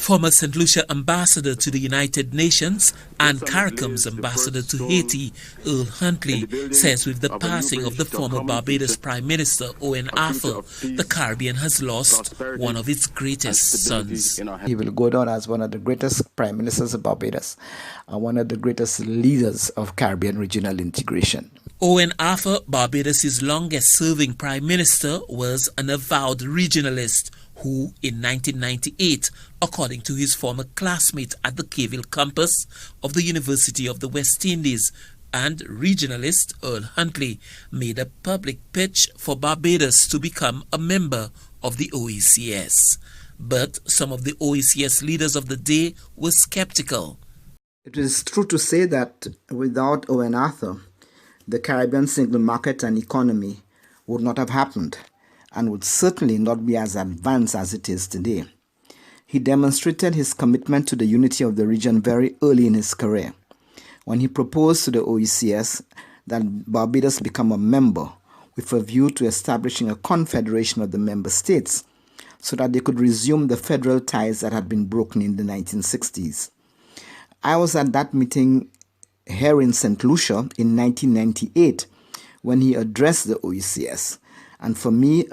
Former St. Lucia ambassador to the United Nations and Caricom's ambassador to Haiti, Earl Huntley, says with the passing of the former Barbados Prime Minister Owen, the Caribbean has lost one of its greatest sons. He will go down as one of the greatest prime ministers of Barbados and one of the greatest leaders of Caribbean regional integration. Owen, Barbados' longest-serving prime minister, was an avowed regionalist who, in 1998, according to his former classmate at the Caville campus of the University of the West Indies, and regionalist Earl Huntley, made a public pitch for Barbados to become a member of the OECS. But some of the OECS leaders of the day were skeptical. It is true to say that without Owen Arthur, the Caribbean single market and economy would not have happened and would certainly not be as advanced as it is today. He demonstrated his commitment to the unity of the region very early in his career, when he proposed to the OECS that Barbados become a member with a view to establishing a confederation of the member states so that they could resume the federal ties that had been broken in the 1960s. I was at that meeting here in St. Lucia in 1998 when he addressed the OECS. And for me,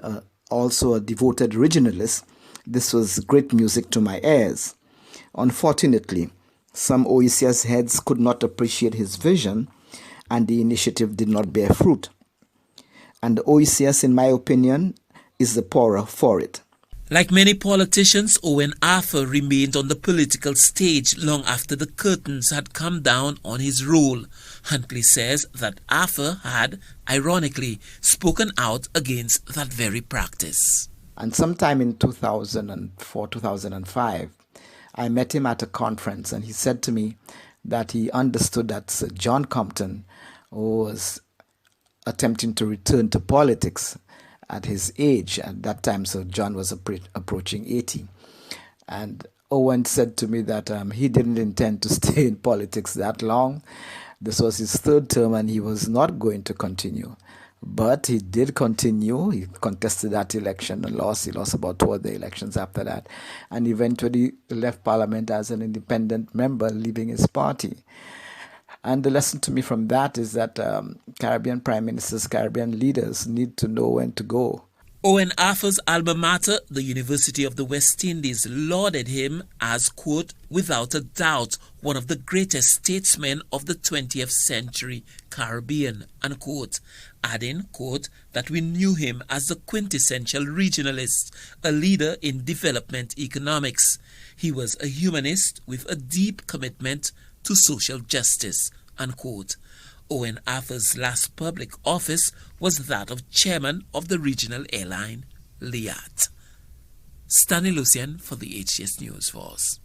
also a devoted regionalist, this was great music to my ears. Unfortunately, some OECS heads could not appreciate his vision, and the initiative did not bear fruit. And the OECS, in my opinion, is the poorer for it. Like many politicians, Owen Arthur remained on the political stage long after the curtains had come down on his role. Huntley says that Arthur had, ironically, spoken out against that very practice. And sometime in 2004, 2005, I met him at a conference, and he said to me that he understood that Sir John Compton was attempting to return to politics at his age. At that time, Sir John was approaching 80. And Owen said to me that he didn't intend to stay in politics that long. This was his third term and he was not going to continue. But he did continue. He contested that election and lost. He lost about 2 other elections after that. And eventually left Parliament as an independent member, leaving his party. And the lesson to me from that is that Caribbean prime ministers, Caribbean leaders need to know when to go. Owen Arthur's alma mater, the University of the West Indies, lauded him as, quote, without a doubt, one of the greatest statesmen of the 20th century Caribbean, unquote, adding, quote, that we knew him as the quintessential regionalist, a leader in development economics. He was a humanist with a deep commitment to social justice, unquote. Owen Arthur's last public office was that of chairman of the regional airline, Liat. Stanley Lucian for the HCS News Force.